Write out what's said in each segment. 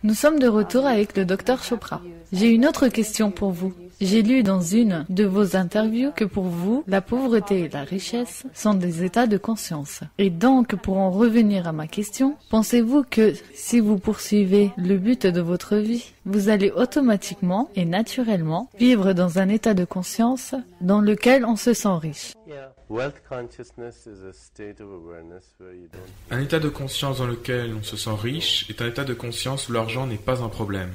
Nous sommes de retour avec le Dr Chopra. J'ai une autre question pour vous. J'ai lu dans une de vos interviews que pour vous, la pauvreté et la richesse sont des états de conscience. Et donc, pour en revenir à ma question, pensez-vous que si vous poursuivez le but de votre vie, vous allez automatiquement et naturellement vivre dans un état de conscience dans lequel on se sent riche? Un état de conscience dans lequel on se sent riche est un état de conscience où l'argent n'est pas un problème.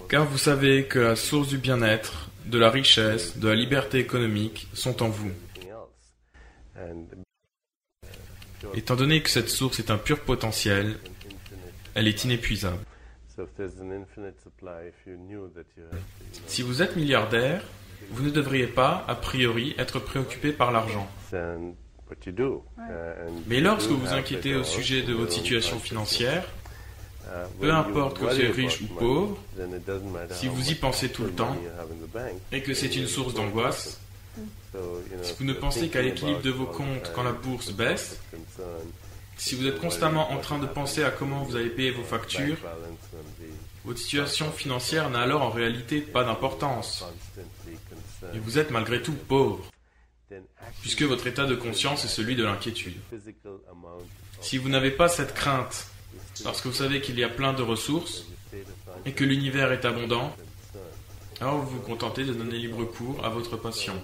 Car vous savez que la source du bien-être, de la richesse, de la liberté économique sont en vous. Étant donné que cette source est un pur potentiel, elle est inépuisable. Si vous êtes milliardaire, vous ne devriez pas, a priori, être préoccupé par l'argent. Mais lorsque vous vous inquiétez au sujet de votre situation financière, peu importe que vous soyez riche ou pauvre, si vous y pensez tout le temps et que c'est une source d'angoisse, si vous ne pensez qu'à l'équilibre de vos comptes quand la bourse baisse, si vous êtes constamment en train de penser à comment vous allez payer vos factures, votre situation financière n'a alors en réalité pas d'importance. Et vous êtes malgré tout pauvre, puisque votre état de conscience est celui de l'inquiétude. Si vous n'avez pas cette crainte, parce que vous savez qu'il y a plein de ressources et que l'univers est abondant, alors vous vous contentez de donner libre cours à votre passion.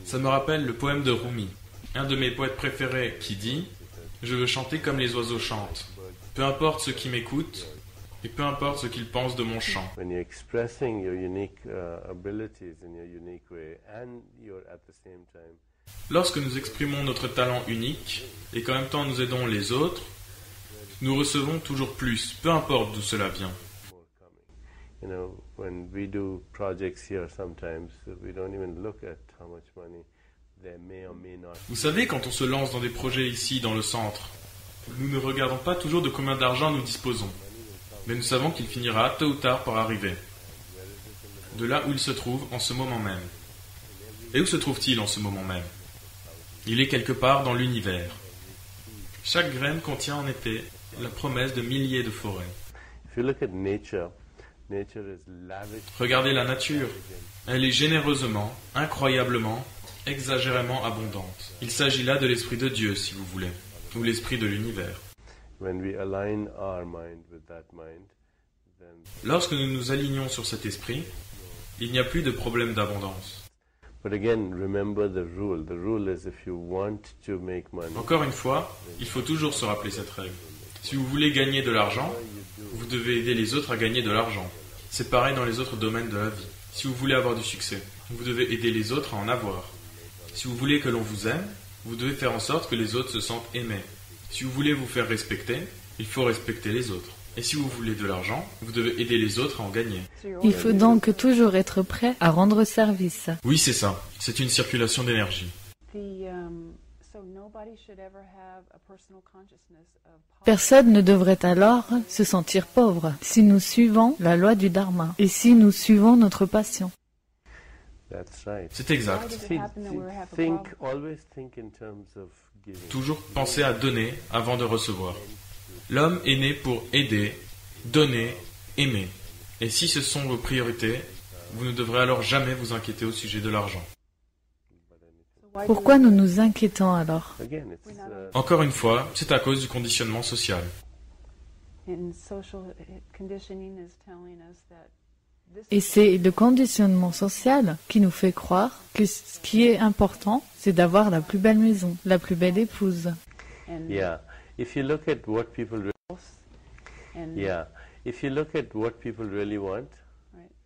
Ça me rappelle le poème de Rumi, un de mes poètes préférés qui dit « Je veux chanter comme les oiseaux chantent, peu importe ceux qui m'écoutent et peu importe ce qu'ils pensent de mon chant. » Lorsque nous exprimons notre talent unique et qu'en même temps nous aidons les autres, nous recevons toujours plus, peu importe d'où cela vient. Vous savez, quand on se lance dans des projets ici, dans le centre, nous ne regardons pas toujours de combien d'argent nous disposons, mais nous savons qu'il finira tôt ou tard par arriver, de là où il se trouve en ce moment même. Et où se trouve-t-il en ce moment même? Il est quelque part dans l'univers. Chaque graine contient en été la promesse de milliers de forêts. Regardez la nature. Elle est généreusement, incroyablement, exagérément abondante. Il s'agit là de l'esprit de Dieu, si vous voulez, ou l'esprit de l'univers. Lorsque nous nous alignons sur cet esprit, il n'y a plus de problème d'abondance. Encore une fois, il faut toujours se rappeler cette règle. Si vous voulez gagner de l'argent, vous devez aider les autres à gagner de l'argent. C'est pareil dans les autres domaines de la vie. Si vous voulez avoir du succès, vous devez aider les autres à en avoir. Si vous voulez que l'on vous aime, vous devez faire en sorte que les autres se sentent aimés. Si vous voulez vous faire respecter, il faut respecter les autres. Et si vous voulez de l'argent, vous devez aider les autres à en gagner. Il faut donc toujours être prêt à rendre service. Oui, c'est ça. C'est une circulation d'énergie. Personne ne devrait alors se sentir pauvre si nous suivons la loi du Dharma et si nous suivons notre passion. C'est exact. Toujours penser à donner avant de recevoir. L'homme est né pour aider, donner, aimer. Et si ce sont vos priorités, vous ne devrez alors jamais vous inquiéter au sujet de l'argent. Pourquoi nous nous inquiétons alors? Encore une fois, c'est à cause du conditionnement social. Et c'est le conditionnement social qui nous fait croire que ce qui est important, c'est d'avoir la plus belle maison, la plus belle épouse. If you look at what people really want,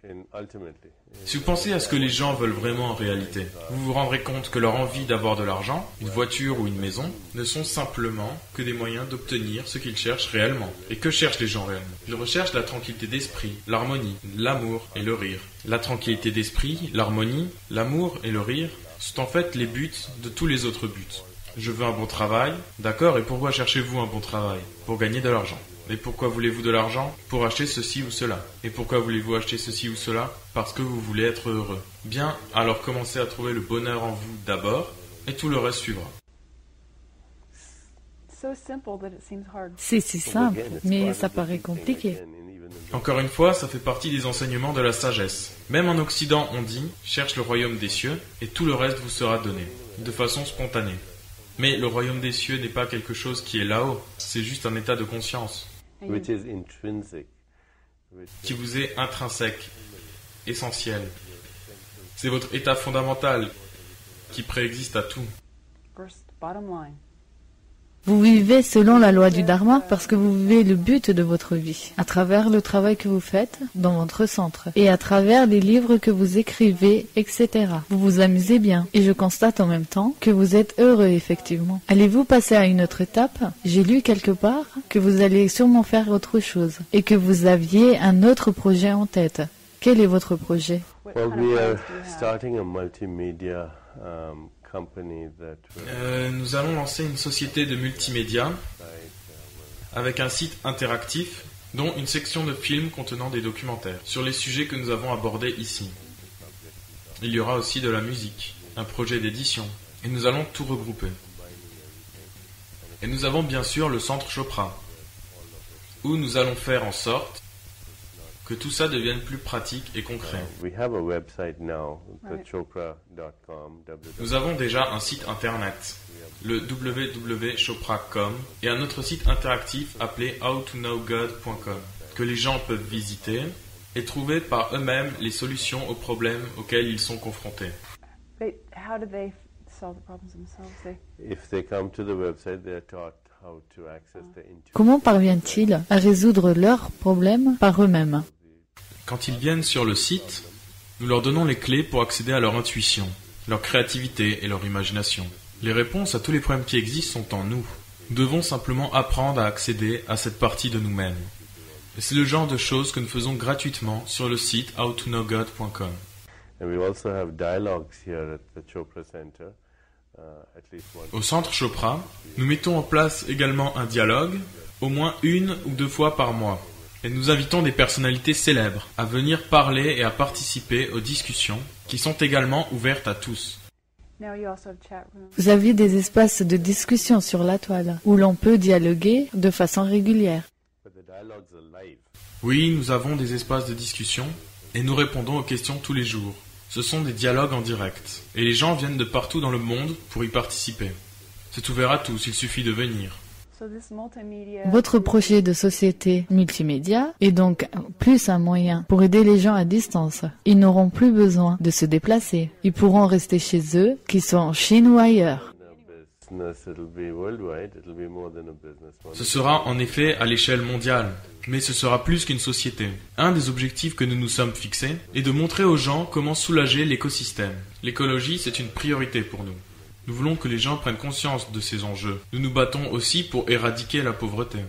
and ultimately. Si vous pensez à ce que les gens veulent vraiment en réalité, vous vous rendrez compte que leur envie d'avoir de l'argent, une voiture ou une maison, ne sont simplement que des moyens d'obtenir ce qu'ils cherchent réellement. Et que cherchent les gens réellement? Ils recherchent la tranquillité d'esprit, l'harmonie, l'amour et le rire. La tranquillité d'esprit, l'harmonie, l'amour et le rire sont en fait les buts de tous les autres buts. Je veux un bon travail. D'accord, et pourquoi cherchez-vous un bon travail? Pour gagner de l'argent. Et pourquoi voulez-vous de l'argent? Pour acheter ceci ou cela. Et pourquoi voulez-vous acheter ceci ou cela? Parce que vous voulez être heureux. Bien, alors commencez à trouver le bonheur en vous d'abord, et tout le reste suivra. C'est si simple, mais ça paraît compliqué. Encore une fois, ça fait partie des enseignements de la sagesse. Même en Occident, on dit « cherche le royaume des cieux, et tout le reste vous sera donné », de façon spontanée. Mais le royaume des cieux n'est pas quelque chose qui est là-haut, c'est juste un état de conscience. Qui vous est intrinsèque, essentiel. C'est votre état fondamental qui préexiste à tout. Vous vivez selon la loi du Dharma parce que vous vivez le but de votre vie, à travers le travail que vous faites dans votre centre, et à travers les livres que vous écrivez, etc. Vous vous amusez bien, et je constate en même temps que vous êtes heureux effectivement. Allez-vous passer à une autre étape? J'ai lu quelque part que vous allez sûrement faire autre chose, et que vous aviez un autre projet en tête. Quel est votre projet? Well, we are starting a multimedia nous allons lancer une société de multimédia avec un site interactif dont une section de films contenant des documentaires sur les sujets que nous avons abordés ici. Il y aura aussi de la musique, un projet d'édition, et nous allons tout regrouper. Et nous avons bien sûr le centre Chopra, où nous allons faire en sorte que tout ça devienne plus pratique et concret. Nous avons déjà un site internet, le www.chopra.com, et un autre site interactif appelé howtoknowgod.com, que les gens peuvent visiter et trouver par eux-mêmes les solutions aux problèmes auxquels ils sont confrontés. Comment parviennent-ils à résoudre leurs problèmes par eux-mêmes? Quand ils viennent sur le site, nous leur donnons les clés pour accéder à leur intuition, leur créativité et leur imagination. Les réponses à tous les problèmes qui existent sont en nous. Nous devons simplement apprendre à accéder à cette partie de nous-mêmes. Et c'est le genre de choses que nous faisons gratuitement sur le site howtoknowgod.com. Au centre Chopra, nous mettons en place également un dialogue, au moins 1 ou 2 fois par mois. Et nous invitons des personnalités célèbres à venir parler et à participer aux discussions qui sont également ouvertes à tous. Vous avez des espaces de discussion sur la toile où l'on peut dialoguer de façon régulière. Oui, nous avons des espaces de discussion et nous répondons aux questions tous les jours. Ce sont des dialogues en direct et les gens viennent de partout dans le monde pour y participer. C'est ouvert à tous, il suffit de venir. Votre projet de société multimédia est donc plus un moyen pour aider les gens à distance. Ils n'auront plus besoin de se déplacer. Ils pourront rester chez eux, qu'ils soient en Chine ou ailleurs. Ce sera en effet à l'échelle mondiale, mais ce sera plus qu'une société. Un des objectifs que nous nous sommes fixés est de montrer aux gens comment soulager l'écosystème. L'écologie, c'est une priorité pour nous. Nous voulons que les gens prennent conscience de ces enjeux. Nous nous battons aussi pour éradiquer la pauvreté.